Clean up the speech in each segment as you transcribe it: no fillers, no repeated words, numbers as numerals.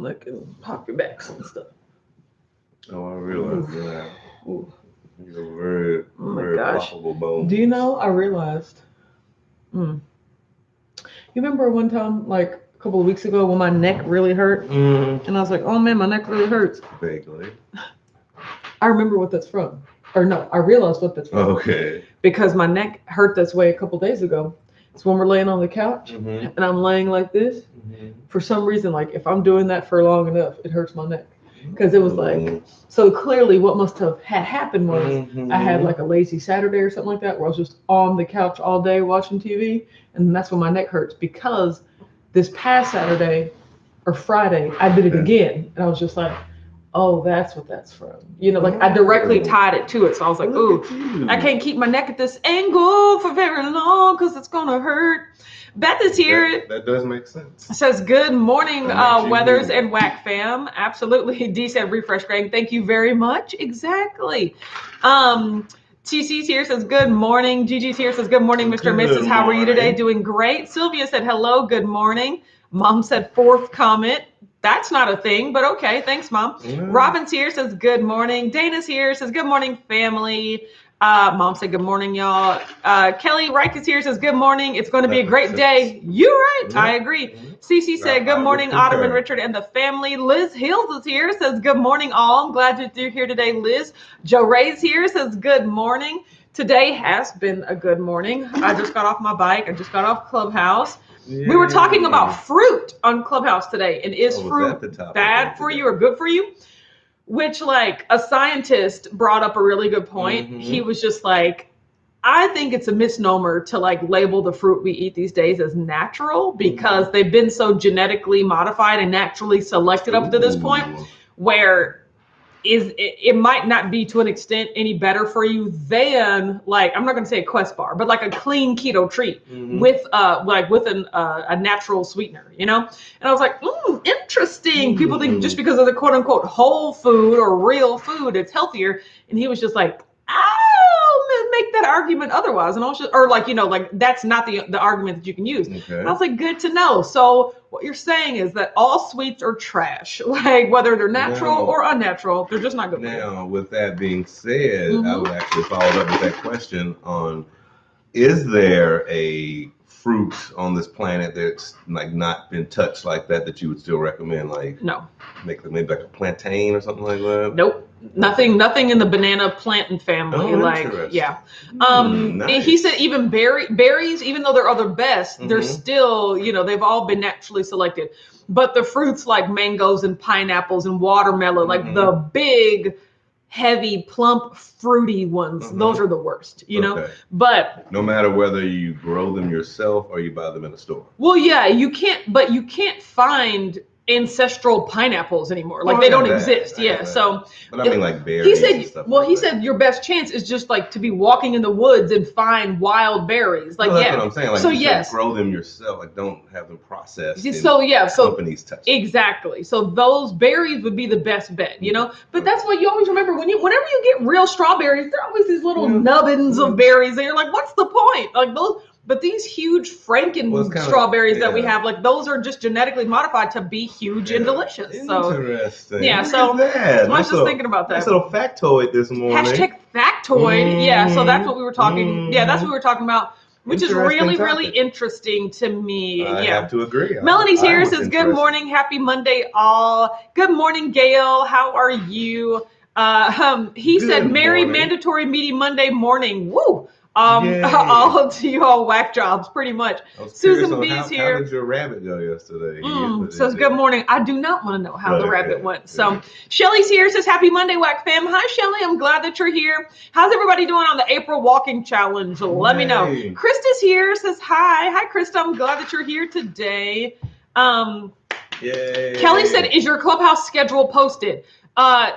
like and pop your backs and stuff. Oh, I realize that. Ooh. You have a very, Oh my very gosh. poppable bone. Do you know, I realized, you remember one time, like a couple of weeks ago, when my neck really hurt? And I was like, oh man, my neck really hurts. Vaguely. I remember what that's from. Or no, I realized what that's from. Okay. Because my neck hurt this way a couple days ago. It's when we're laying on the couch and I'm laying like this. For some reason, like if I'm doing that for long enough, it hurts my neck. Because it was like, so clearly what must have had happened was I had like a lazy Saturday or something like that where I was just on the couch all day watching TV. And that's when my neck hurts, because this past Saturday or Friday, I did it again. And I was just like, oh, that's what that's from. You know, like I directly tied it to it. So I was like, ooh, I can't keep my neck at this angle for very long because it's going to hurt. Beth is here. That does make sense. Says, good morning, Weathers and Whack fam. Absolutely. D said, refresh, Greg. Thank you very much. Exactly. TC's here, says, good morning. Gigi's here, says, good morning, Mr. and Mrs. How are you today? Doing great. Sylvia said, hello, good morning. Mom said, fourth comment. That's not a thing, but okay. Thanks, Mom. Robin's here, says, good morning. Dana's here, says, good morning, family. Mom said, good morning, y'all. Kelly Reich is here, says, good morning. It's going to be a great day. You're right. I agree. Cece said, good morning, Autumn and Richard and the family. Liz Hills is here, says, good morning, all. I'm glad that you're here today, Liz. Joe Ray's here, says, good morning. Today has been a good morning. I just got off my bike. I just got off Clubhouse. We were talking about fruit on Clubhouse today. And is fruit bad for you or good for you? Which, like, a scientist brought up a really good point. He was just like, I think it's a misnomer to like label the fruit we eat these days as natural, because they've been so genetically modified and naturally selected up to this point where it might not be to an extent any better for you than, like, I'm not going to say a Quest bar, but like a clean keto treat with a natural sweetener, you know? And I was like, interesting. People think just because of the quote unquote whole food or real food, it's healthier. And he was just like, I'll make that argument otherwise. And I was just, or like, you know, like that's not the argument that you can use. Okay. And I was like, good to know. So what you're saying is that all sweets are trash, like whether they're natural or unnatural, they're just not good. Now, with that being said, I would actually follow up with that question on, is there a fruit on this planet that's like not been touched like that you would still recommend? Like, no, maybe like a plantain or something like that? Nope. Nothing in the banana plantain family. Nice. He said even berries, even though they're the best, they're still, you know, they've all been naturally selected. But the fruits like mangoes and pineapples and watermelon, like the big, heavy, plump, fruity ones, those are the worst, you know? But no matter whether you grow them yourself or you buy them in a store. Well, yeah, you can't find ancestral pineapples anymore. Like they don't exist. So, but I mean, like berries. He said your best chance is just like to be walking in the woods and find wild berries. Like, that's what I'm saying. Like, so yes, grow them yourself. Like, don't have them processed. So companies touch them. Exactly. So those berries would be the best bet, you know. But that's what you always remember whenever you get real strawberries, there are always these little nubbins of berries, and you're like, what's the point? Like those. But these huge Franken strawberries that we have, like those are just genetically modified to be huge and delicious. Interesting. Yeah, so I was just thinking about that. Nice little factoid this morning. #factoid. Yeah, so that's what we were talking. Yeah, that's what we were talking about, which is really, really interesting to me. I have to agree. Melanie's here, says, good morning. Happy Monday, all. Good morning, Gail. How are you? He said, Merry Mandatory Meaty Monday morning. Woo! All of you all whack jobs, pretty much. Susan B's here. How did your rabbit go yesterday? Says, good morning. I do not want to know how the rabbit went. So Shelly's here, says, happy Monday, Whack fam. Hi, Shelly. I'm glad that you're here. How's everybody doing on the April walking challenge? Let me know. Krista's here, says, hi. Hi, Krista. I'm glad that you're here today. Kelly said, is your Clubhouse schedule posted?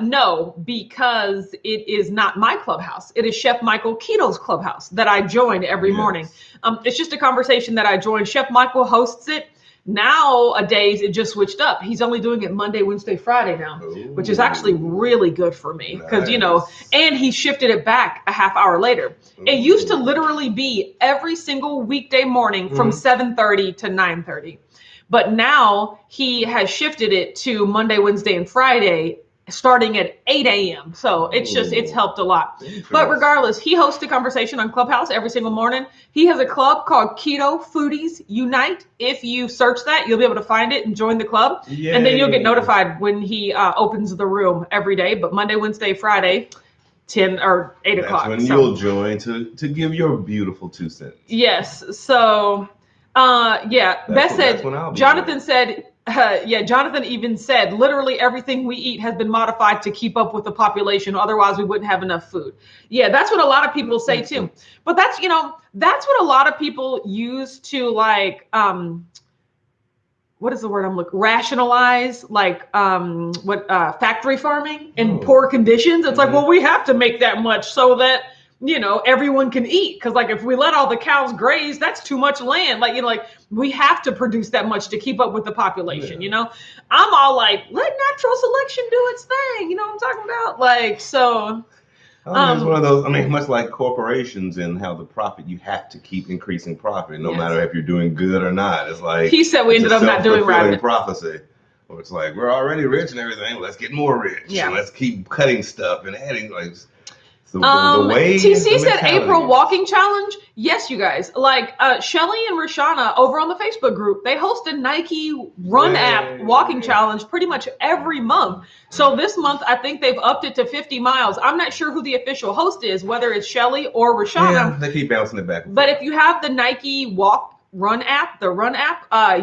No, because it is not my Clubhouse. It is Chef Michael Keto's Clubhouse that I join every morning. It's just a conversation that I join. Chef Michael hosts it. Nowadays, it just switched up. He's only doing it Monday, Wednesday, Friday now, which is actually really good for me because, you know, and he shifted it back a half hour later. It used to literally be every single weekday morning from 7:30 to 9:30. But now he has shifted it to Monday, Wednesday, and Friday, starting at 8 a.m. So it's helped a lot. But regardless, he hosts a conversation on Clubhouse every single morning. He has a club called Keto Foodies Unite. If you search that, you'll be able to find it and join the club. Yay. And then you'll get notified when he opens the room every day. But Monday, Wednesday, Friday, 10 or 8 o'clock. That's when you'll join to give your beautiful 2 cents. Yes. So, Beth said, Jonathan said, Jonathan even said, literally everything we eat has been modified to keep up with the population. Otherwise, we wouldn't have enough food. Yeah, that's what a lot of people say too. But that's what a lot of people use to like, what is the word I'm looking? Rationalize factory farming in poor conditions. It's like, well, we have to make that much so that everyone can eat. Because like if we let all the cows graze, that's too much land. Like we have to produce that much to keep up with the population. I'm all like, let natural selection do its thing. You know what I'm talking about? Like so. It's one of those. I mean, much like corporations and how the profit, you have to keep increasing profit, no matter if you're doing good or not. It's like he said we ended up not doing right. Prophecy. Or it's like we're already rich and everything. Let's get more rich. Yeah. And let's keep cutting stuff and adding like. The way TC said April walking challenge. Yes, you guys. Like Shelly and Rashana over on the Facebook group, they host a Nike Run app walking challenge pretty much every month. So this month, I think they've upped it to 50 miles. I'm not sure who the official host is, whether it's Shelly or Rashana. Yeah, they keep bouncing it back. But if you have the Nike Run app,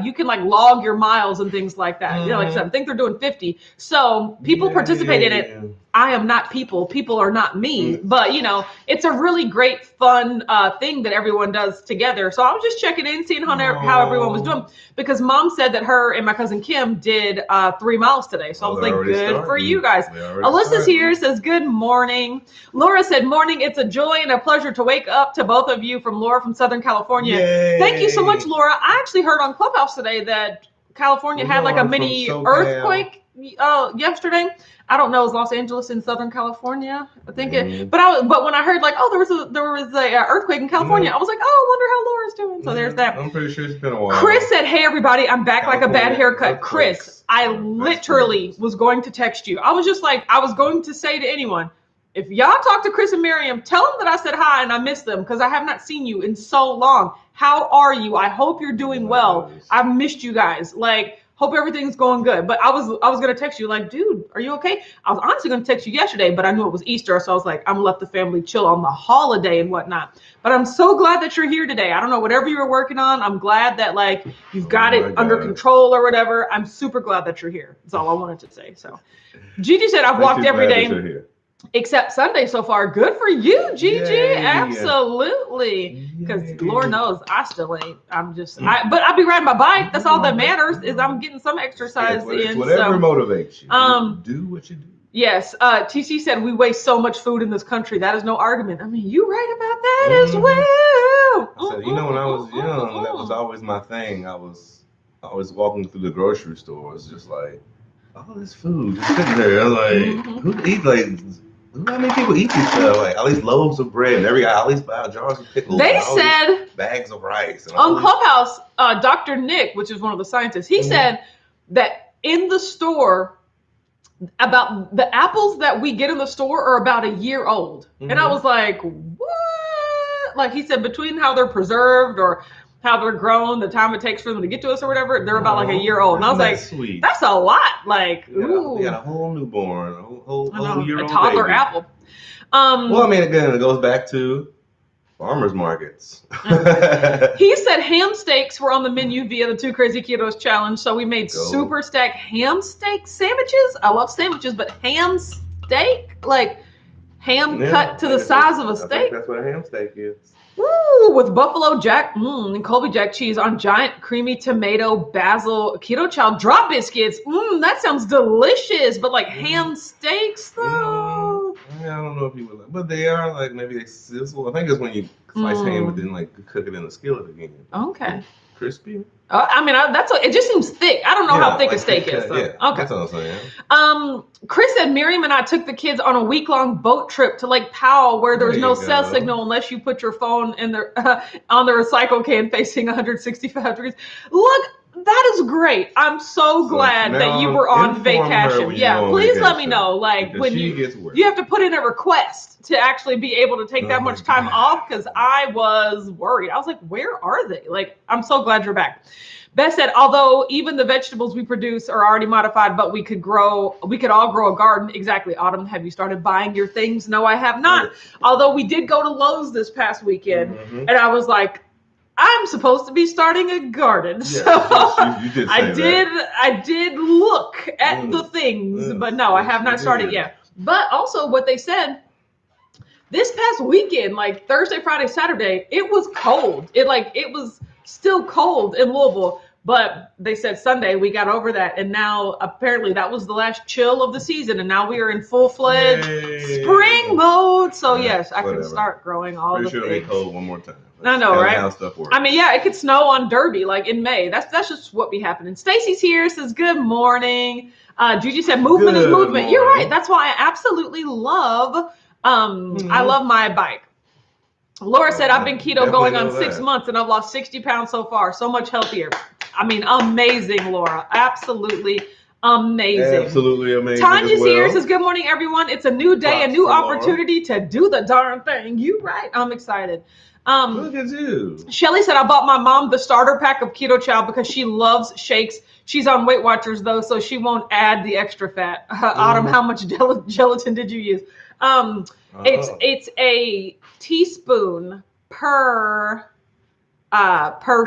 you can like log your miles and things like that. Like I said, I think they're doing 50. So people participate in it. I am not people. People are not me. But it's a really great, fun thing that everyone does together. So I was just checking in, seeing how everyone was doing, because Mom said that her and my cousin Kim did 3 miles today. So I was like, good for you guys. Alyssa's here, says good morning. Laura said morning. It's a joy and a pleasure to wake up to both of you. From Laura from Southern California. Yay. Thank you so much, Laura. I actually heard on Clubhouse today that California had like a mini earthquake yesterday. I don't know, is Los Angeles in Southern California? I think but when I heard like, there was a earthquake in California, I was like, I wonder how Laura's doing. So there's that. I'm pretty sure it's been a while. Chris said, hey everybody, I'm back like a bad haircut. Chris, I literally was going to text you. I was just like, I was going to say to anyone, if y'all talk to Chris and Miriam, tell them that I said hi and I missed them because I have not seen you in so long. How are you? I hope you're doing well. I've missed you guys. Like, hope everything's going good. But I was gonna text you like, dude, are you okay? I was honestly gonna text you yesterday, but I knew it was Easter, so I was like, I'm gonna let the family chill on the holiday and whatnot. But I'm so glad that you're here today. I don't know, whatever you were working on, I'm glad that like you've got it under control or whatever. I'm super glad that you're here. That's all I wanted to say. So Gigi said I've walked every day. Except Sunday so far. Good for you, Gigi. Yay. Absolutely. Because Lord knows I still ain't. I'm just, but I'll be riding my bike. That's all that matters is I'm getting some exercise in. Whatever motivates you. Do what you do. Yes. TC said we waste so much food in this country. That is no argument. I mean, you right about that as well. I said, when I was young, that was always my thing. I was always walking through the grocery stores, just like, all this food just sitting there. I was like, who eat how many people eat these stuff? Like all these loaves of bread, and every guy always buy jars of pickles. They said bags of rice. And on Clubhouse, Dr. Nick, which is one of the scientists, he said that in the store, about the apples that we get in the store are about a year old. And I was like, what? Like he said, between how they're preserved or how they're grown, the time it takes for them to get to us or whatever, they're about like a year old. And I was like, sweet. That's a lot. Like, ooh. You got a whole newborn, a whole year-old toddler baby. Apple. Well, I mean, again, it goes back to farmers markets. He said ham steaks were on the menu via the Two Crazy Ketos challenge. So we made super stacked ham steak sandwiches. I love sandwiches, but ham steak? Like ham cut to the size of a steak? I think that's what a ham steak is. Ooh, with buffalo jack and Colby Jack cheese on giant creamy tomato basil keto chow drop biscuits. That sounds delicious. But like ham steaks though. I don't know if you would, but they are like maybe they sizzle. I think it's when you slice ham and then like cook it in the skillet again. Okay. Crispy. I mean, it just seems thick. I don't know how thick a steak is. So. Yeah, okay. That's what I'm saying. Chris said Miriam and I took the kids on a week-long boat trip to Lake Powell where there's no cell signal unless you put your phone in the on the recycle can facing 165 degrees. Look, That is great. I'm so glad that you were on vacation. Yeah, please let me know. Like when you have to put in a request to actually be able to take that much time off, because I was worried. I was like, where are they? Like, I'm so glad you're back. Beth said, although even the vegetables we produce are already modified, but we could all grow a garden. Exactly. Autumn, have you started buying your things? No, I have not. Although we did go to Lowe's this past weekend, and I was like, I'm supposed to be starting a garden. So you did say that. I did look at the things, but no, I have not started yet. But also what they said, this past weekend, like Thursday, Friday, Saturday, it was cold. It was still cold in Louisville, but they said Sunday we got over that, and now apparently that was the last chill of the season, and now we are in full-fledged spring mode. So yes, I can start growing all the things. Pretty sure they cold one more time. I know, right? How stuff works. I mean, yeah, it could snow on Derby like in May. That's just what be happening. Stacy's here, says good morning. Gigi said movement is movement. Morning. You're right. That's why I absolutely love I love my bike. Laura said, I've been keto going on 6 months and I've lost 60 pounds so far. So much healthier. I mean, amazing, Laura. Absolutely amazing. Absolutely amazing. Tanya's here, says good morning, everyone. It's a new day, a new opportunity to do the darn thing. You right. I'm excited. Look at you. Shelly said, I bought my mom the starter pack of Keto Chow because she loves shakes. She's on Weight Watchers though, so she won't add the extra fat. Autumn, how much gelatin did you use? It's a teaspoon per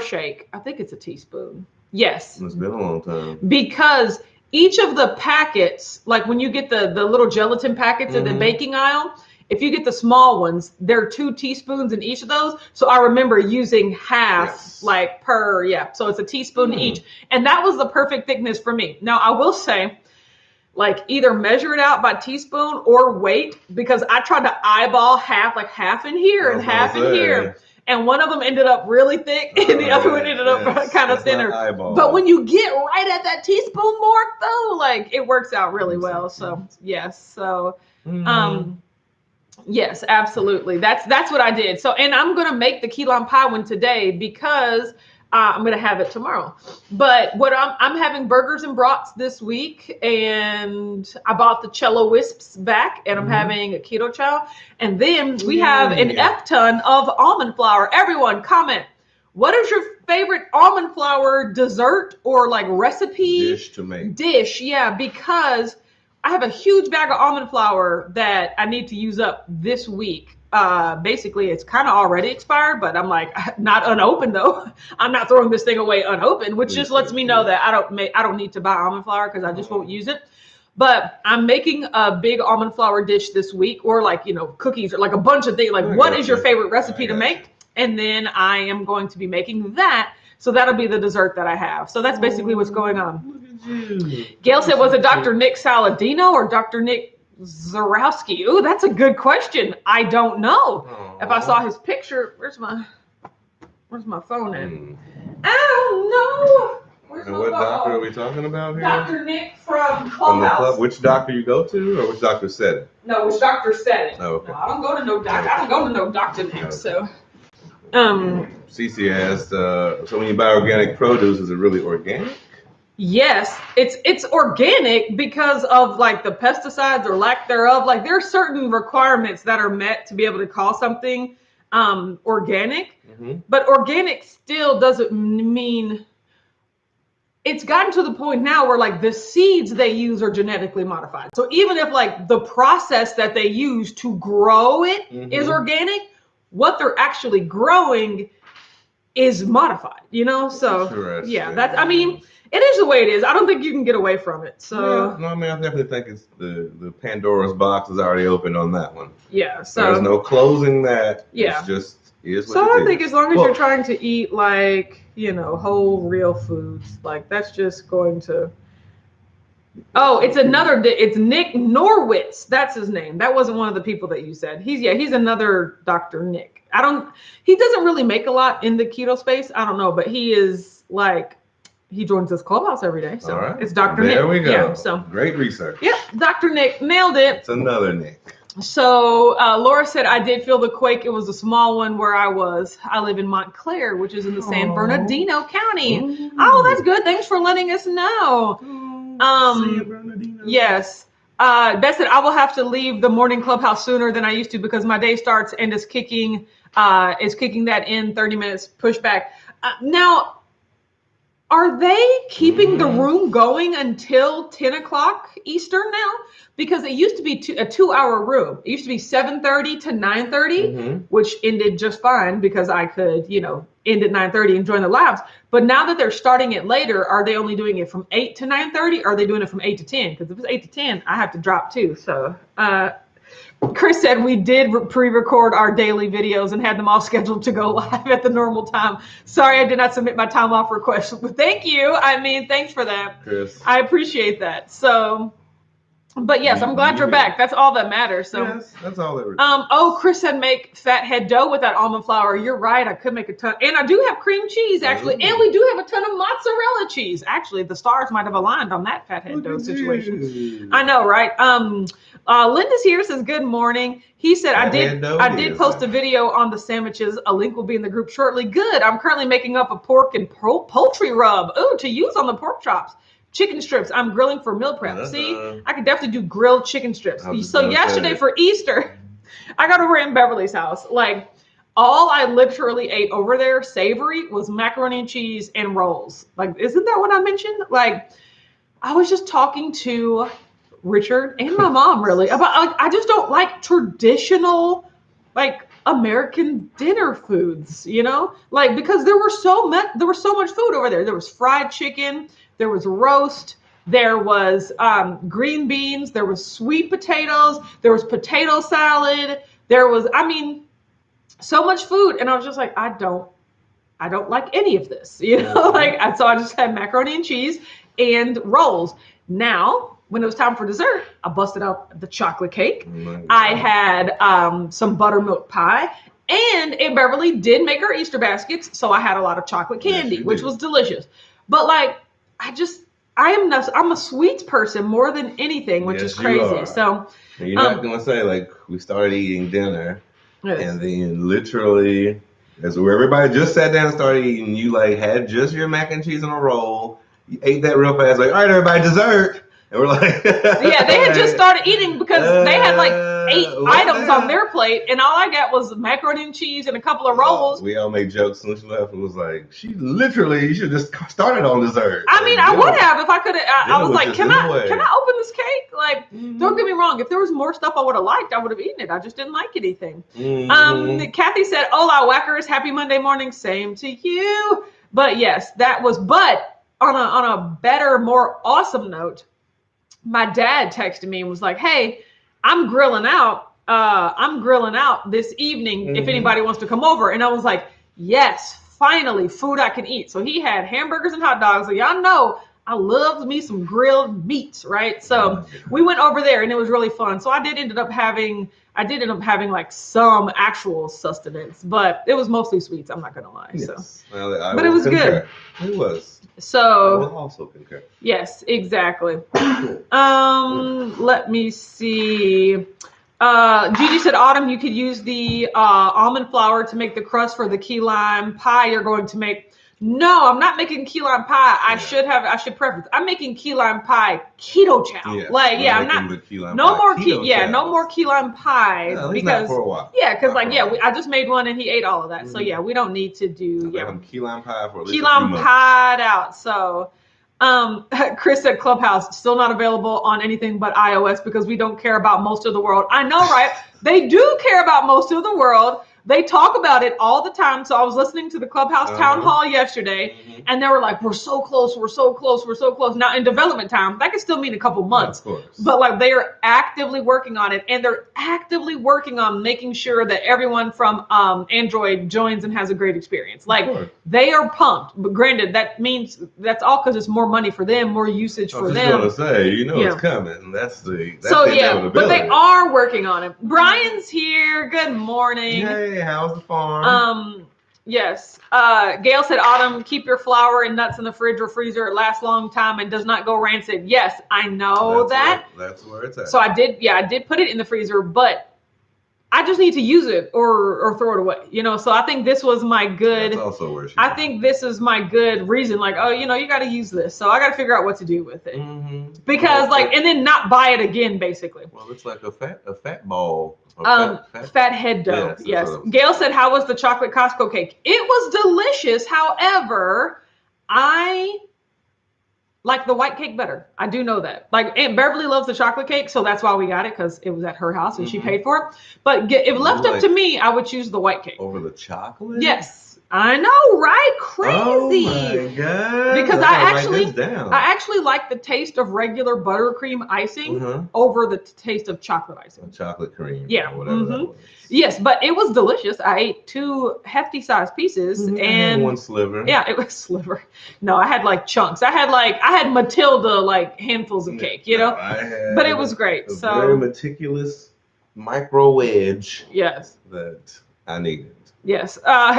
shake. I think it's a teaspoon. Yes. It's been a long time. Because each of the packets, like when you get the little gelatin packets in the baking aisle, if you get the small ones, there are 2 teaspoons in each of those. So I remember using half like per, so it's a teaspoon each. And that was the perfect thickness for me. Now I will say, like either measure it out by teaspoon or weight, because I tried to eyeball half in here and half in here. And one of them ended up really thick and the other one ended up kind of thinner. But when you get right at that teaspoon mark though, like it works out really well. So yes. So yes, absolutely. That's what I did. So, and I'm going to make the key lime pie one today because I'm going to have it tomorrow. But what I'm having burgers and brats this week, and I bought the Cello Wisps back, and I'm having a Keto Chow. And then we have an F ton of almond flour. Everyone comment, what is your favorite almond flour dessert or like recipe? Dish to make. Because I have a huge bag of almond flour that I need to use up this week. Basically, it's kind of already expired, but I'm like, not unopened though. I'm not throwing this thing away unopened, which just lets me know that I don't need to buy almond flour because I just won't use it. But I'm making a big almond flour dish this week, or like, cookies or like a bunch of things. Like, what is your favorite recipe to make? And then I am going to be making that. So that'll be the dessert that I have. So that's basically what's going on. Gail said, was it Dr. Nick Saladino or Dr. Nick Zarowski? Ooh, that's a good question. I don't know. If I saw his picture, where's my phone at? I don't know. And what doctor are we talking about here? Dr. Nick from Clubhouse. Which doctor you go to, or which doctor said it? No, which doctor said it. Oh, okay. No, I don't go to no doctor. I don't go to no Dr. Nick. Okay. So, Cece asked, so when you buy organic produce, is it really organic? Yes, it's organic because of like the pesticides or lack thereof. Like there are certain requirements that are met to be able to call something organic, but organic still doesn't mean. It's gotten to the point now where like the seeds they use are genetically modified. So even if like the process that they use to grow it is organic, what they're actually growing is modified, So that's, I mean, it is the way it is. I don't think you can get away from it. So no, I mean, I definitely think it's the Pandora's box is already open on that one. Yeah. So there's no closing that. Yeah. It's just is what so it I think as long as you're trying to eat like, whole real foods, like that's just going to. Oh, it's Nick Norwitz. That's his name. That wasn't one of the people that you said. He's another Dr. Nick. He doesn't really make a lot in the keto space. I don't know, but he is like, he joins this Clubhouse every day. So it's Dr. Nick. There we go. Yeah, so great research. Yep. Dr. Nick nailed it. It's another Nick. So Laura said, I did feel the quake. It was a small one where I was. I live in Montclair, which is in the San Bernardino County. Ooh. Oh, that's good. Thanks for letting us know. Yes. Beth said, I will have to leave the morning clubhouse sooner than I used to because my day starts and is kicking that in 30 minutes pushback. Now, are they keeping the room going until 10 o'clock Eastern now? Because it used to be a 2-hour room. It used to be 7:30 to 9:30, which ended just fine because I could, end at 9:30 and join the labs. But now that they're starting it later, are they only doing it from 8 to 9:30? Or are they doing it from 8 to 10? Because if it's 8 to 10, I have to drop too. So Chris said we did pre-record our daily videos and had them all scheduled to go live at the normal time. Sorry, I did not submit my time off request, but thank you. Thanks for that. Chris. I appreciate that. So, but yes, I'm glad you're back. That's all that matters. So, yes, that's all that matters. Chris said make fathead dough with that almond flour. You're right. I could make a ton, and I do have cream cheese actually, and we do have a ton of mozzarella cheese. Actually, the stars might have aligned on that fathead dough situation. I know, right? Linda's here, says good morning. He said I did post a video on the sandwiches. A link will be in the group shortly. Good. I'm currently making up a pork and poultry rub. Ooh, to use on the pork chops. Chicken strips. I'm grilling for meal prep. See, I could definitely do grilled chicken strips. So yesterday for Easter, I got over in Beverly's house. Like all I literally ate over there, savory, was macaroni and cheese and rolls. Like, isn't that what I mentioned? Like, I was just talking to Richard and my mom really about, like, I just don't like traditional, like, American dinner foods, like, because there was so much food over there. There was fried chicken, there was roast, there was green beans, there was sweet potatoes, there was potato salad, there was, so much food. And I was just like, I don't like any of this, like, so I just had macaroni and cheese and rolls. Now, when it was time for dessert, I busted out the chocolate cake. I had some buttermilk pie, and Aunt Beverly did make her Easter baskets, so I had a lot of chocolate candy, which was delicious. But like, I'm a sweets person more than anything, which is crazy. So and you're not gonna say like we started eating dinner, and then literally, as where everybody just sat down and started eating, you like had just your mac and cheese and a roll. You ate that real fast, like, all right, everybody, dessert. And we're like, yeah, they had just started eating because they had like 8 items on their plate, and all I got was macaroni and cheese and a couple of rolls. We all made jokes when she left. It was like, she literally should just started on dessert. I mean, I would have if I could have. I was like, can I open this cake? Like, don't get me wrong. If there was more stuff I would have liked, I would have eaten it. I just didn't like anything. Kathy said, "Hola, whackers! Happy Monday morning. Same to you." But yes, that was. But on a better, more awesome note, my dad texted me and was like, hey, I'm grilling out this evening if anybody wants to come over. And I was like, yes, finally, food I can eat. So he had hamburgers and hot dogs. So y'all know I love me some grilled meats, right? So we went over there and it was really fun. So I did end up having like some actual sustenance, but it was mostly sweets. I'm not going to lie. Yes. So, well, but it was good. It was. So I will also concur. Yes, exactly. Let me see. Gigi said, Autumn, you could use the almond flour to make the crust for the key lime pie you're going to make. No, I'm not making key lime pie. I should preface. I'm making key lime pie keto chow. Yeah, I'm not. No more key lime pie because for a while. Yeah, because I just made one and he ate all of that. So yeah, we don't need to do key lime pie for at least key lime pied out. So Chris said Clubhouse still not available on anything but iOS because we don't care about most of the world. I know, right? They do care about most of the world. They talk about it all the time. So I was listening to the Clubhouse town hall yesterday, and they were like, we're so close, we're so close, we're so close. Now in development time, that could still mean a couple months, but like they are actively working on it, and they're actively working on making sure that everyone from Android joins and has a great experience. Like they are pumped, but granted, that means that's all because it's more money for them, more usage for them. I was going to say, it's coming. That's the but they are working on it. Brian's here. Good morning. Hey, how's the farm? Yes. Gail said, Autumn, keep your flour and nuts in the fridge or freezer. It lasts a long time and does not go rancid. Yes, I know that. That's where it's at. So I did put it in the freezer, but I just need to use it or throw it away, So I think this was my good. That's also where I think this is my good reason. Like, you got to use this, so I got to figure out what to do with it. Mm-hmm. Because and then not buy it again, basically. Well, it's like a fat ball. Fat head dough. Yes. Gail said, "How was the chocolate Costco cake?" It was delicious. However, I like the white cake better. I do know that. Like Aunt Beverly loves the chocolate cake, so that's why we got it, because it was at her house and she paid for it. But if left up to me, I would choose the white cake over the chocolate. Yes, I know, right? Crazy. Oh my god! Because I actually like the taste of regular buttercream icing over the taste of chocolate icing. Chocolate cream. Yeah. Or whatever that was. Yes, but it was delicious. I ate 2 hefty sized pieces and 1 sliver. Yeah, it was sliver. No, I had like chunks. I had Matilda like handfuls of cake, but it was great. So very meticulous micro wedge. Yes. That I needed. Yes.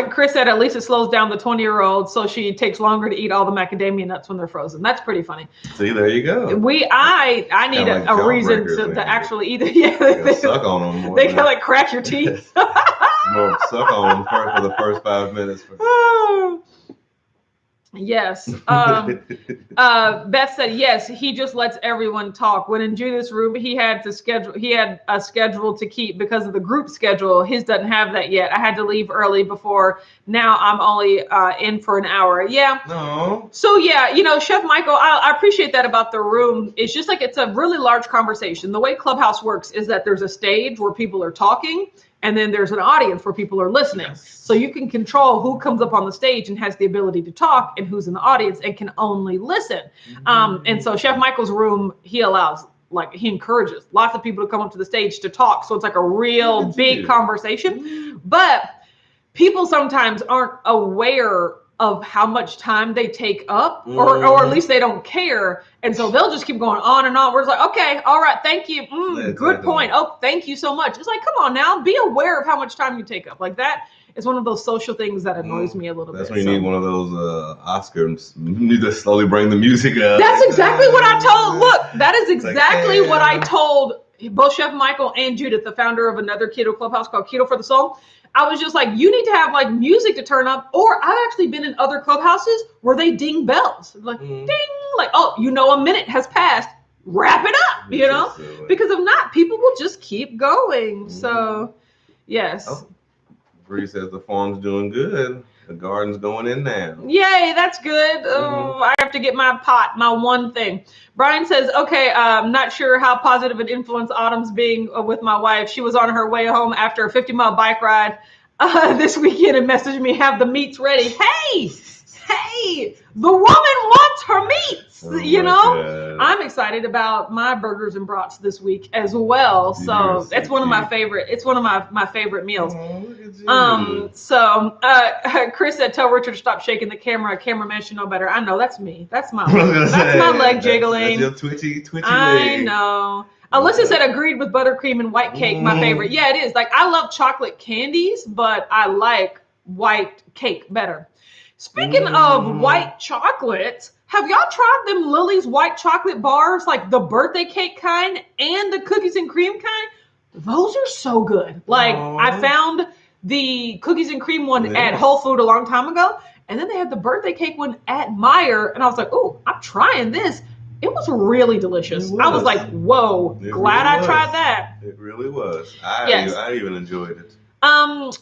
Chris said at least it slows down the 20-year-old, so she takes longer to eat all the macadamia nuts when they're frozen. That's pretty funny. See, there you go. I need a reason to actually eat it. Yeah, they suck on them. They kind of like crack your teeth. More suck on them for the first 5 minutes. Yes. Beth said, yes, he just lets everyone talk. When in Judith's room, he had a schedule to keep because of the group schedule. His doesn't have that yet. I had to leave early before. Now I'm only in for an hour. Yeah. No. So yeah, Chef Michael, I appreciate that about the room. It's just like, it's a really large conversation. The way Clubhouse works is that there's a stage where people are talking, and then there's an audience where people are listening. Yes. So you can control who comes up on the stage and has the ability to talk and who's in the audience and can only listen. And so Chef Michael's room, he encourages lots of people to come up to the stage to talk. So it's like a real big conversation. But people sometimes aren't aware of how much time they take up, or at least they don't care. And so they'll just keep going on and on. We're like, okay, all right, thank you. Good point. Oh, thank you so much. It's like, come on now, be aware of how much time you take up. Like that is one of those social things that annoys me a little bit. That's when you need one of those Oscars. You need to slowly bring the music up. That's exactly what I told. Look, that is exactly what I told both Chef Michael and Judith, the founder of another keto clubhouse called Keto for the Soul. I was just like, you need to have like music to turn up. Or I've actually been in other clubhouses where they ding bells. Like, ding, like, oh, a minute has passed. Wrap it up, Because if not, people will just keep going. So, yes. Oh, Bree says the farm's doing good. The garden's going in now. Yay, that's good. I have to get my pot, my one thing. Brian says, okay, I'm not sure how positive an influence Autumn's being with my wife. She was on her way home after a 50-mile bike ride this weekend and messaged me, have the meats ready. Hey, the woman wants her meats. God. I'm excited about my burgers and brats this week as well. So that's one of my favorite. It's one of my favorite meals. So Chris said, tell Richard to stop shaking the camera. Cameraman should know better. I know, that's me. That's my leg jiggling. That's your twitchy I know. Alyssa said, agreed with buttercream and white cake, my favorite. Yeah, it is. Like, I love chocolate candies, but I like white cake better. Speaking of white chocolates, have y'all tried them Lily's white chocolate bars, like the birthday cake kind and the cookies and cream kind? Those are so good. Like, I found the cookies and cream one at Whole Food a long time ago, and then they had the birthday cake one at Meijer, and I was like, oh, I'm trying this. It was really delicious. I was like, whoa, glad I tried that. It really was. I even enjoyed it.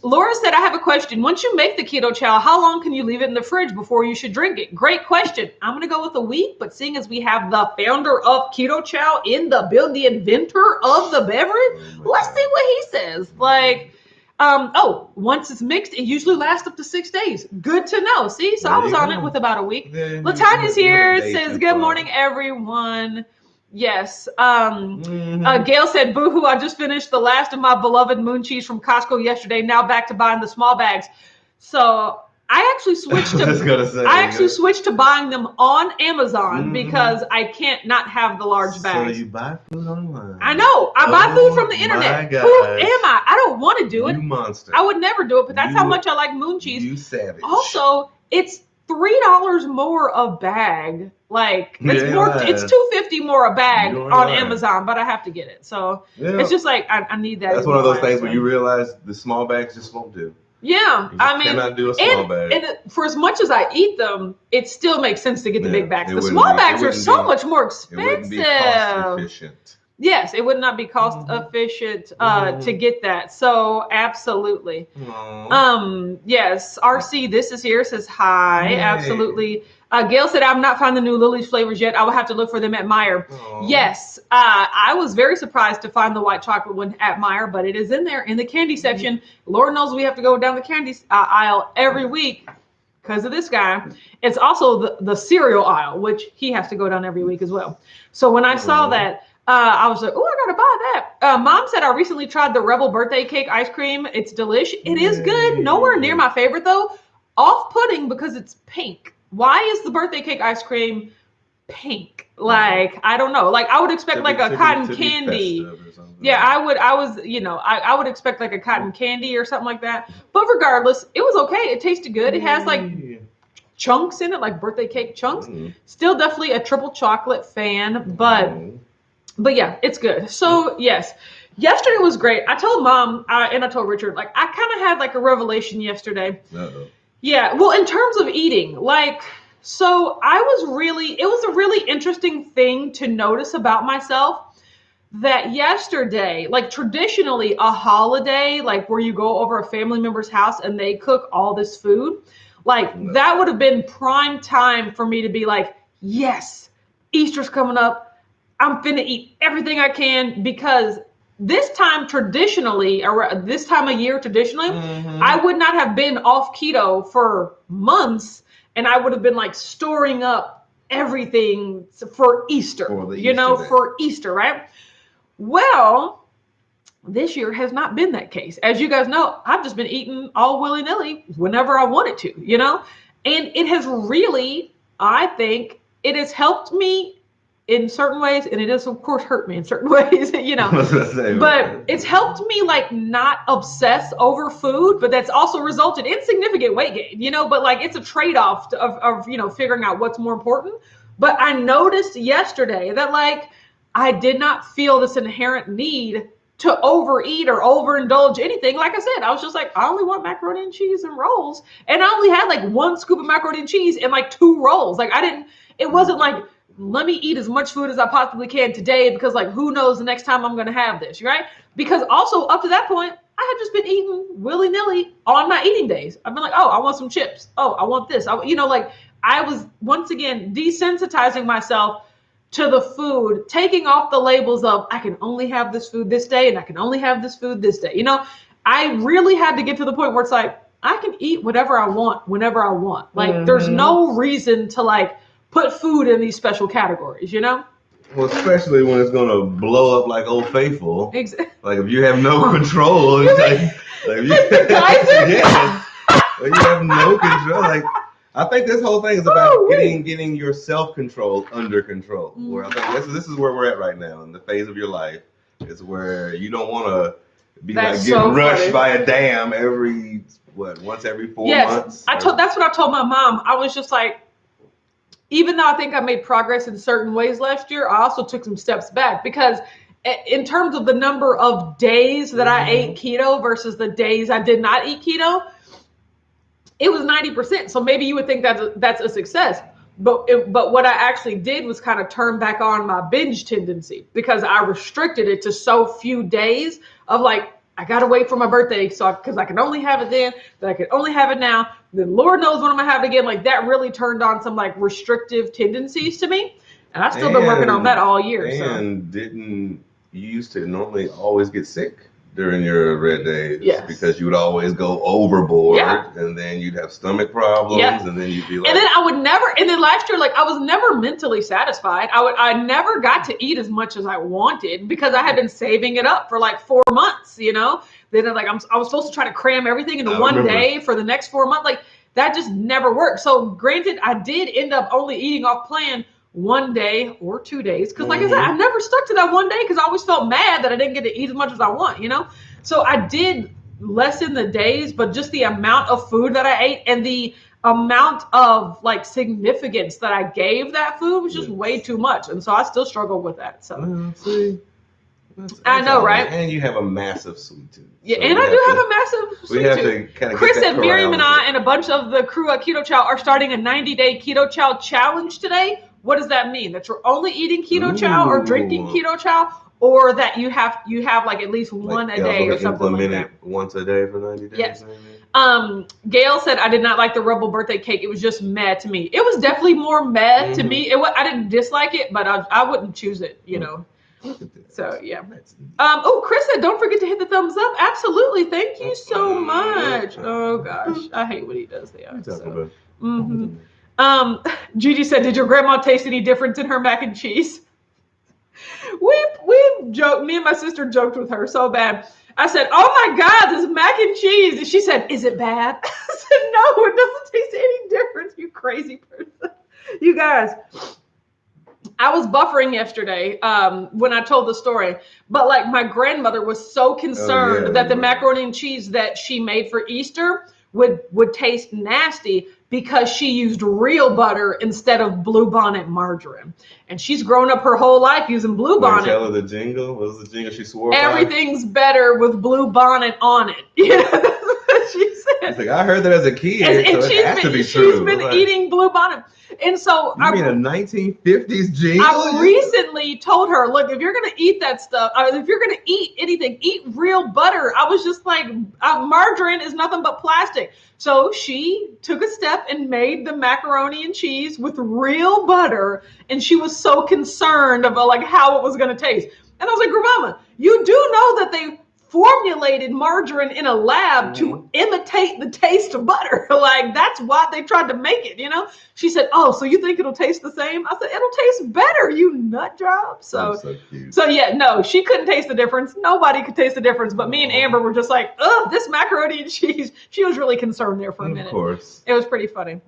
Laura said, I have a question. Once you make the keto chow, how long can you leave it in the fridge before you should drink it? Great question. I'm going to go with a week, but seeing as we have the founder of keto chow in the build, the inventor of the beverage, let's see what he says. Like, once it's mixed, it usually lasts up to 6 days. Good to know. See, so I was on it with about a week. Latanya's here, says, good morning, everyone. Yes. Gail said, boohoo, I just finished the last of my beloved moon cheese from Costco yesterday. Now back to buying the small bags. So I actually switched to buying them on Amazon because I can't not have the large bags. So you buy food online. I know. I buy food from the internet. Who am I? I don't want to do it. You monster. I would never do it, but that's how much I like moon cheese. You savage. Also, it's $3 more a bag. Like it's $2.50 more a bag on Amazon, but I have to get it. So it's just like I need that. That's one of those things where you realize the small bags just won't do. Yeah, I mean, cannot do a small bag. And for as much as I eat them, it still makes sense to get the big bags. The small bags are so much more expensive. It wouldn't be cost efficient. Yes, it would not be cost efficient to get that. So absolutely. Yes, RC, this is here, says hi. Yay. Absolutely. Gail said, I'm not finding the new Lily's flavors yet. I will have to look for them at Meijer. Yes, I was very surprised to find the white chocolate one at Meijer, but it is in there in the candy section. Lord knows we have to go down the candy aisle every week because of this guy. It's also the cereal aisle, which he has to go down every week as well. So when I saw that, I was like, oh, I gotta buy that. Mom said I recently tried the Rebel birthday cake ice cream. It's delish. It is good. Nowhere near my favorite though. Off-putting because it's pink. Why is the birthday cake ice cream pink? Like, I don't know. Like, I would expect like a cotton candy. Yeah, I would expect like a cotton candy or something like that. But regardless, it was okay. It tasted good. It has like chunks in it, like birthday cake chunks. Still definitely a triple chocolate fan, but yeah, it's good. So yes, yesterday was great. I told Mom and I told Richard, like, I kind of had like a revelation yesterday. Yeah, well, in terms of eating, like, so it was a really interesting thing to notice about myself that yesterday, like traditionally a holiday, like where you go over a family member's house and they cook all this food, like that would have been prime time for me to be like, yes, Easter's coming up. I'm finna eat everything I can because this time traditionally, or this time of year traditionally, I would not have been off keto for months, and I would have been like storing up everything for Easter, for Easter, right? Well, this year has not been that case. As you guys know, I've just been eating all willy-nilly whenever I wanted to, and it has really, I think, it has helped me in certain ways, and it has of course hurt me in certain ways, but it's helped me like not obsess over food, but that's also resulted in significant weight gain, but like it's a trade-off of figuring out what's more important. But I noticed yesterday that like I did not feel this inherent need to overeat or overindulge anything. Like I said, I was just like, I only want macaroni and cheese and rolls, and I only had like 1 scoop of macaroni and cheese and like 2 rolls. Like it wasn't like, let me eat as much food as I possibly can today because like who knows the next time I'm going to have this, right? Because also up to that point, I had just been eating willy-nilly on my eating days. I've been like, oh, I want some chips. Oh, I want this. I was once again desensitizing myself to the food, taking off the labels of I can only have this food this day and I can only have this food this day. I really had to get to the point where it's like, I can eat whatever I want whenever I want. Like there's no reason to like put food in these special categories, Well, especially when it's gonna blow up like Old Faithful. Exactly. Like if you have no control, it's like if you have no control. Like I think this whole thing is about getting your self-control under control. Where I think this is where we're at right now in the phase of your life. Is where you don't want to be getting rushed by a dam once every 4 months. That's what I told my mom. I was just like, even though I think I made progress in certain ways last year, I also took some steps back because in terms of the number of days that I ate keto versus the days I did not eat keto, it was 90%. So maybe you would think that's a success. But what I actually did was kind of turn back on my binge tendency because I restricted it to so few days of like, I got to wait for my birthday because I can only have it then I can only have it now. Then Lord knows when I'm going to have it again. Like that really turned on some like restrictive tendencies to me. And I've still been working on that all year. And didn't you used to normally always get sick during your red days? Yes. Because you would always go overboard and then you'd have stomach problems and then you'd be like. And then last year, like I was never mentally satisfied. I never got to eat as much as I wanted because I had been saving it up for like 4 months, Then like I was supposed to try to cram everything into one day for the next 4 months. Like that just never worked. So granted, I did end up only eating off plan one day or 2 days. Because like I said, I never stuck to that one day because I always felt mad that I didn't get to eat as much as I want, you know? So I did lessen the days, but just the amount of food that I ate and the amount of like significance that I gave that food was just way too much. And so I still struggle with that. So see. I know, right? And you have a massive sweet tooth. Yeah, so and I do have a massive sweet tooth. To kind of Chris and Miriam and I and a bunch of the crew at Keto Chow are starting a 90-day Keto Chow challenge today. What does that mean? That you're only eating Keto Chow or drinking Keto Chow, or that you have like at least one a day or something like that? Once a day for 90 days. Yes. Gail said I did not like the Rebel birthday cake. It was just meh to me. It was definitely more meh to me. I didn't dislike it, but I wouldn't choose it. You know. So yeah. Oh, Chris said, don't forget to hit the thumbs up. Absolutely. Thank you so much. Oh gosh, I hate when he does that. So. Gigi said, did your grandma taste any difference in her mac and cheese? We joked. Me and my sister joked with her so bad. I said, oh my God, this mac and cheese. And she said, is it bad? I said, no, it doesn't taste any different. You crazy person. You guys. I was buffering yesterday when I told the story, but like my grandmother was so concerned that the macaroni and cheese that she made for Easter would taste nasty because she used real butter instead of Blue Bonnet margarine. And she's grown up her whole life using Blue Bonnet. Tell her the jingle. What was the jingle she swore Everything's better with Blue Bonnet on it. You know, that's what she said. It's like, I heard that as a kid, and so it has to be true. She's been eating Blue Bonnet. And so you mean a 1950s jingle? I recently told her, look, if you're going to eat that stuff, if you're going to eat anything, eat real butter. I was just like, margarine is nothing but plastic. So she took a step and made the macaroni and cheese with real butter. And she was so concerned about like how it was going to taste. And I was like, Grandmama, you do know that they formulated margarine in a lab to imitate the taste of butter. Like, that's why they tried to make it, you know? She said, oh, so you think it'll taste the same? I said, it'll taste better, you nut job. So yeah, no, she couldn't taste the difference. Nobody could taste the difference. But me and Amber were just like, ugh, this macaroni and cheese. She was really concerned there for a minute. Of course. It was pretty funny.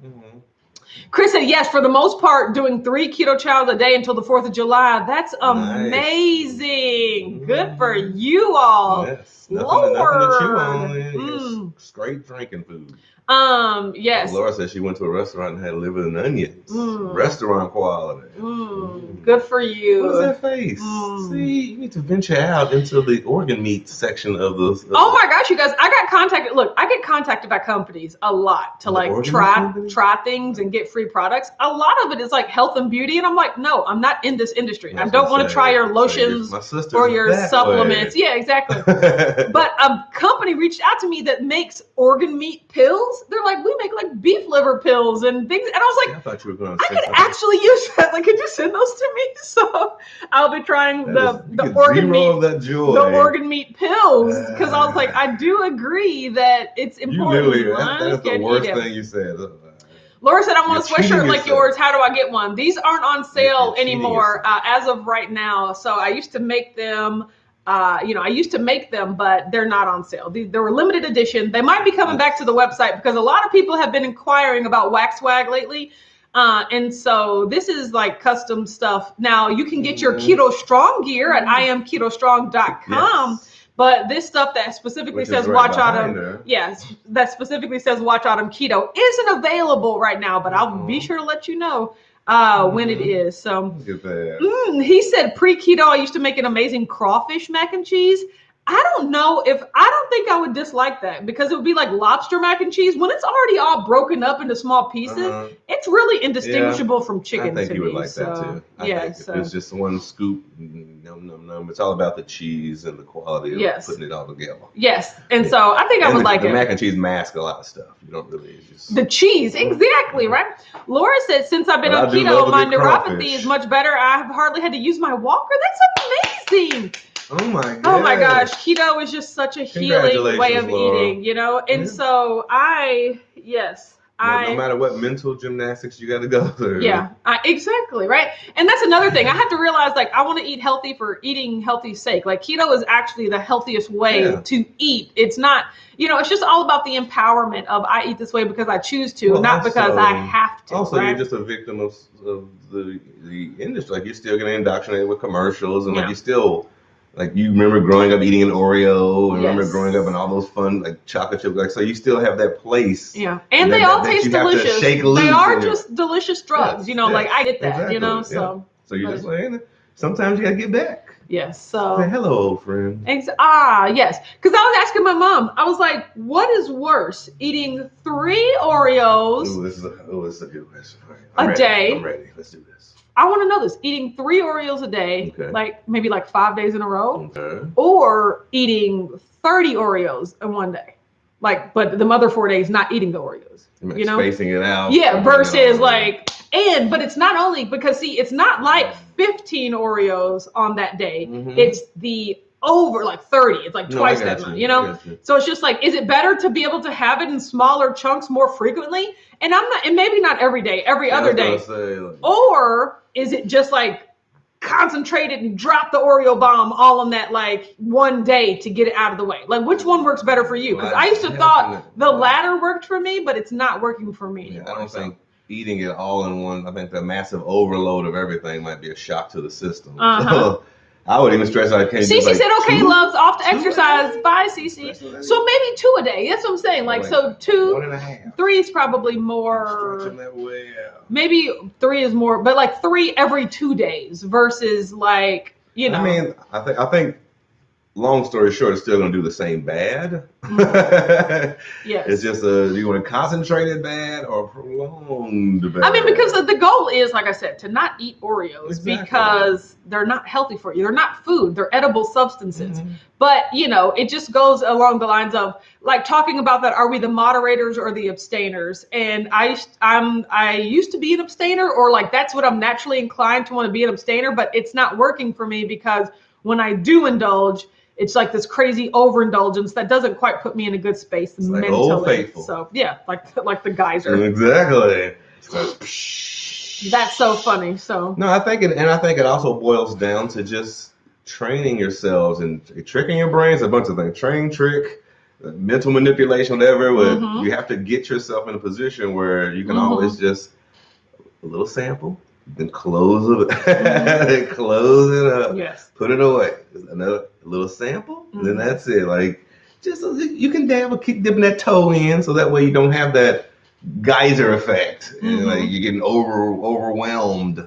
Chris said, yes, for the most part, doing 3 Keto Chows a day until the 4th of July. That's amazing. Nice. Good for you all. Yes. Nothing to chew on. Straight drinking food. Yes. Laura said she went to a restaurant and had liver and onions. Restaurant quality. Good for you. What is that face? See, you need to venture out into the organ meat section of those. Oh my gosh, you guys! I got contacted. Look, I get contacted by companies a lot to like try things and get free products. A lot of it is like health and beauty, and I'm like, no, I'm not in this industry. I don't want to try your lotions or your supplements. Yeah, exactly. But a company reached out to me that makes organ meat pills. They're like, we make like beef liver pills and things. And I was like, I thought you were going to say I could actually use that. Like, could you send those to me? So I'll be trying the organ meat pills because I was like, I do agree that it's important. That's the worst thing you said. Laura said, I want a sweatshirt like yours. How do I get one? These aren't on sale anymore as of right now. So I used to make them. But they're not on sale. They were limited edition. They might be coming back to the website because a lot of people have been inquiring about Wax Swag lately. And so this is like custom stuff. Now you can get your Keto Strong gear at imketostrong.com. Yes. But this stuff that specifically says Watch Autumn, that specifically says Watch Autumn Keto isn't available right now, but I'll be sure to let you know when it is. So he said pre-keto, I used to make an amazing crawfish mac and cheese. I don't think I would dislike that because it would be like lobster mac and cheese. When it's already all broken up into small pieces, it's really indistinguishable from chicken. I think you would like that too. If it's just one scoop, it's all about the cheese and the quality of putting it all together. Yes, and so I think I would like it. The mac and cheese masks a lot of stuff. You don't really the cheese, exactly, right? Laura said, since I've been on keto, my neuropathy is much better. I've hardly had to use my walker. That's amazing. Oh my god. Oh my gosh. Keto is just such a healing way of eating, you know? And so No matter what mental gymnastics you got to go through. Yeah, exactly, right? And that's another thing. I have to realize, like, I want to eat healthy for eating healthy's sake. Like, keto is actually the healthiest way to eat. It's not, it's just all about the empowerment of I eat this way because I choose to, not because I have to. Also, right? You're just a victim of the industry. Like, you're still getting indoctrinated with commercials, and like you still. Like, you remember growing up eating an Oreo, and remember growing up in all those fun, like, chocolate chips. Like, so you still have that place. Yeah. And they all taste delicious. They are just delicious drugs, like, I get that, so. So you're just like, sometimes you got to get back. Yes. So. Say, hello, old friend. Yes. Because I was asking my mom, I was like, what is worse, eating 3 Oreos this is a good question. a day? I'm ready. Let's do this. I want to know this. Eating 3 Oreos a day, maybe 5 days in a row, or eating 30 Oreos in one day. But the other 4 days not eating the Oreos. Spacing it out. Yeah, versus but it's not only because it's not like 15 Oreos on that day. Mm-hmm. It's the over 30. It's twice that much, So it's just is it better to be able to have it in smaller chunks more frequently? And maybe not every day, every other day. Or is it just concentrated and drop the Oreo bomb all on that one day to get it out of the way? Which one works better for you? Because I used to thought the latter worked for me, but it's not working for me anymore. I don't think eating it all in one, I think the massive overload of everything might be a shock to the system. So I would even stress out. Cece said, okay, loves, off to exercise. Bye, Cece. So maybe 2 a day. That's what I'm saying. So 2, 1.5. 3 is probably more. Stretching that way out. Maybe 3 is more, but 3 every 2 days versus I mean, I think. Long story short, it's still going to do the same bad. Yes. It's just do you want a concentrated bad or prolonged bad? I mean, because the goal is, like I said, to not eat Oreos because they're not healthy for you. They're not food. They're edible substances. Mm-hmm. But, it just goes along the lines of talking about that. Are we the moderators or the abstainers? And I used to be an abstainer, or that's what I'm naturally inclined to want to be an abstainer, but it's not working for me because when I do indulge, it's this crazy overindulgence that doesn't quite put me in a good space mentally. Old Faithful. So yeah, like the geyser. Exactly. That's so funny. So no, I think it also boils down to just training yourselves and tricking your brains. A bunch of things. Train, trick, mental manipulation, whatever. You have to get yourself in a position where you can always just a little sample. Then close it, close it up. Yes. Put it away. Another little sample. Mm-hmm. Then that's it. Just you can keep dipping that toe in, so that way you don't have that geyser effect. Mm-hmm. And you're getting overwhelmed.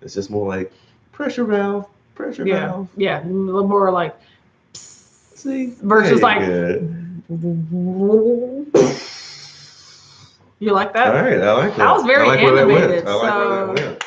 It's just more pressure valve. Yeah, a little more see, versus You like that? All right, I like that. That was very animated. I like where that went.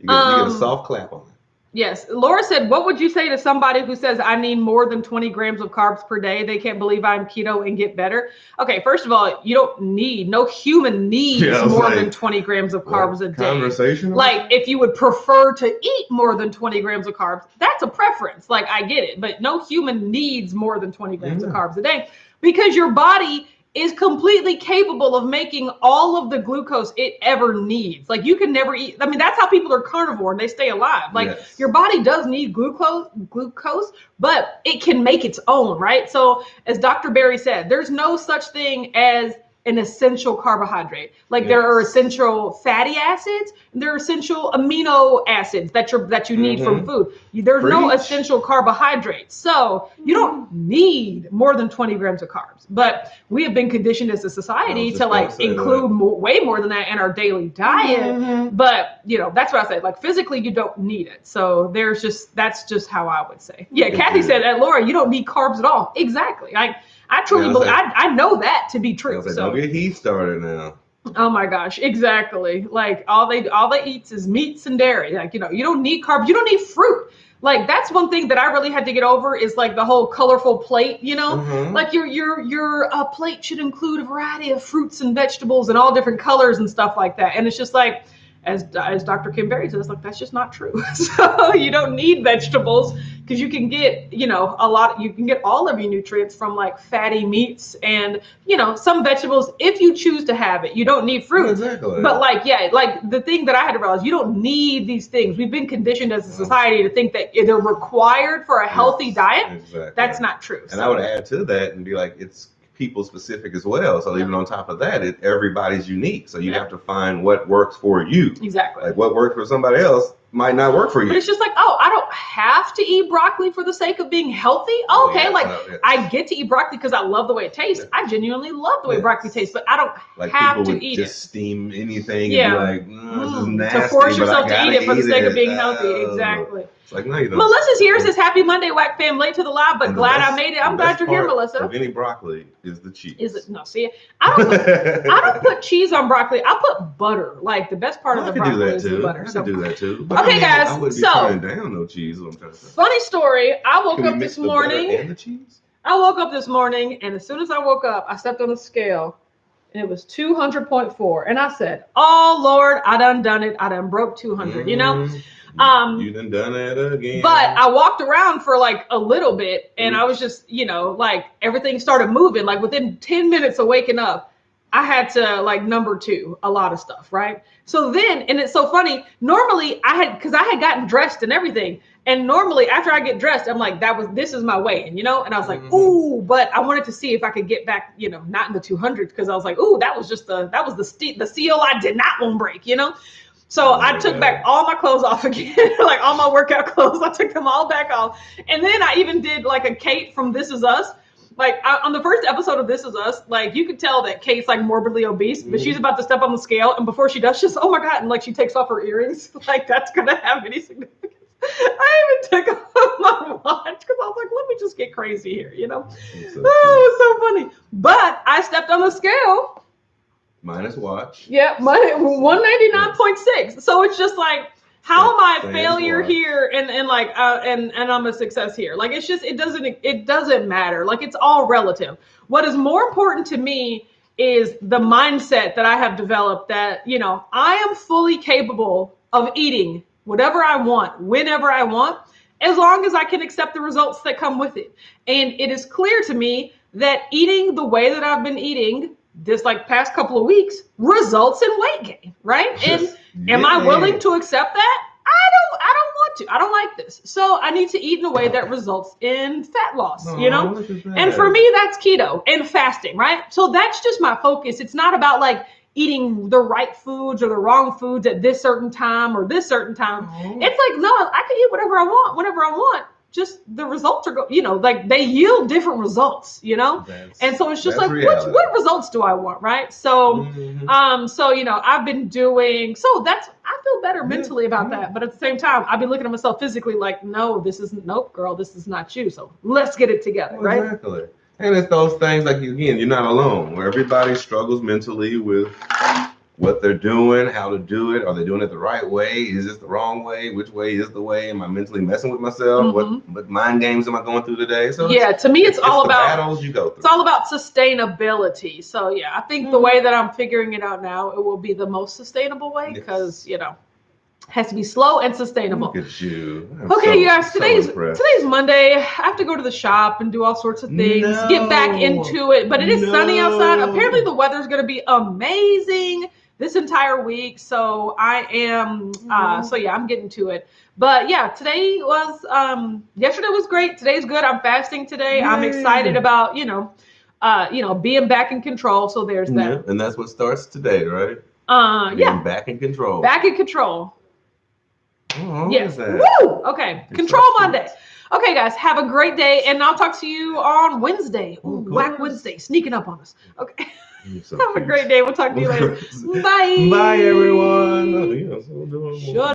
You get a soft clap on it. Yes. Laura said, what would you say to somebody who says, I need more than 20 grams of carbs per day? They can't believe I'm keto and get better. Okay, first of all, no human needs more than 20 grams of carbs a day. Conversation? If you would prefer to eat more than 20 grams of carbs, that's a preference. I get it. But no human needs more than 20 grams of carbs a day because your body is completely capable of making all of the glucose it ever needs. You can never eat. I mean, that's how people are carnivore and they stay alive. Your body does need glucose, but it can make its own, right? So as Dr. Berry said, there's no such thing as an essential carbohydrate. There are essential fatty acids, and there are essential amino acids that you need from food. There's no essential carbohydrates. So you don't need more than 20 grams of carbs. But we have been conditioned as a society to include way more than that in our daily diet. Mm-hmm. But that's what I say. Physically, you don't need it. So that's just how I would say. Yeah, Kathy said that, Laura, you don't need carbs at all. Exactly. I truly believe, I know that to be true. Don't get heat started now. Oh my gosh, exactly. All they eats is meats and dairy. You don't need carbs. You don't need fruit. That's one thing that I really had to get over is the whole colorful plate, Mm-hmm. Your plate should include a variety of fruits and vegetables and all different colors and stuff like that. And it's just as Dr. Kim Berry says, that's just not true. So you don't need vegetables because you can get, you know, you can get all of your nutrients from like fatty meats and, you know, some vegetables if you choose to have it. You don't need fruit. Exactly. But like, yeah, like the thing that I had to realize, you don't need these things. We've been conditioned as a society to think that they're required for a healthy diet. Exactly. That's not true. And I would add to that and be like, it's people specific as well. So even on top of that, everybody's unique. So you have to find what works for you. Exactly. Like what works for somebody else might not work for you. But it's just like, oh, I don't have to eat broccoli for the sake of being healthy. Oh, okay, I get to eat broccoli because I love the way it tastes. I genuinely love the way broccoli tastes, but I don't have to eat it. Just steam anything and be like, this is nasty, to force yourself to eat it for the sake of being healthy. Oh. Exactly. It's like, no, you don't. Melissa's here, says happy Monday, Whack fam, late to the live, but glad I made it. I'm glad you're here, Melissa. Of any broccoli is the cheese. Is it? No, see, I don't put cheese on broccoli. I put butter. Like the best part of the broccoli is the butter. I can do that too. But okay, guys. I wouldn't be turning down no cheese. What I'm trying to say. Funny story. I woke up this morning. And the cheese? I woke up this morning, and as soon as I woke up, I stepped on the scale, and it was 200.4, and I said, "Oh Lord, I done it. I done broke 200." You know. You done it again. But I walked around for like a little bit and I was just, you know, like everything started moving. Like within 10 minutes of waking up, I had to like number 2 a lot of stuff, right? So then, and it's so funny, normally because I had gotten dressed and everything. And normally after I get dressed, I'm like, this is my weigh-in, you know? And I was like, ooh, but I wanted to see if I could get back, you know, not in the 200s, because I was like, ooh, that was the seal I did not want to break, you know? So I took back all my clothes off again, like all my workout clothes. I took them all back off. And then I even did like a Kate from This Is Us. Like on the first episode of This Is Us, like you could tell that Kate's like morbidly obese, but she's about to step on the scale. And before she does, she's, oh my God. And like she takes off her earrings. Like that's going to have any significance. I even took off my watch because I was like, let me just get crazy here, you know? It was so funny. But I stepped on the scale. Minus watch. Yeah, 199.6. So it's just like, how am I a failure here and I'm a success here? Like it's just it doesn't matter. Like it's all relative. What is more important to me is the mindset that I have developed that, you know, I am fully capable of eating whatever I want, whenever I want, as long as I can accept the results that come with it. And it is clear to me that eating the way that I've been eating this like past couple of weeks results in weight gain, right? And am I willing to accept that? I don't want to. I don't like this. So I need to eat in a way that results in fat loss, you know? And for me, that's keto and fasting, right? So that's just my focus. It's not about like eating the right foods or the wrong foods at this certain time or this certain time. It's like, no, I can eat whatever I want, whenever I want. Just the results are, you know, like they yield different results, you know? And so it's just like, what results do I want, right? So, so, you know, I've been doing, I feel better mentally about that. But at the same time, I've been looking at myself physically like, nope, girl, this is not you. So let's get it together, right? Exactly. And it's those things like, again, you're not alone, where everybody struggles mentally with what they're doing, how to do it. Are they doing it the right way? Is this the wrong way? Which way is the way? Am I mentally messing with myself? What mind games am I going through today? So yeah, to me, it's all about battles you go through. It's all about sustainability. So yeah, I think the way that I'm figuring it out now, it will be the most sustainable way because, you know, it has to be slow and sustainable. Look at you. Okay, you guys, today's Monday. I have to go to the shop and do all sorts of things, get back into it. But it is sunny outside. Apparently the weather's going to be amazing this entire week. So I am, I'm getting to it. But yeah, today was, yesterday was great. Today's good. I'm fasting today. Yay. I'm excited about, being back in control. So there's that. Yeah, and that's what starts today, right? Being back in control. Back in control. Oh, yes. Woo! Okay. Control Monday. Okay, guys, have a great day. And I'll talk to you on Wednesday. Ooh, Whack Wednesday, sneaking up on us. Okay. Have a great day. We'll talk to you later. Bye. Bye, everyone.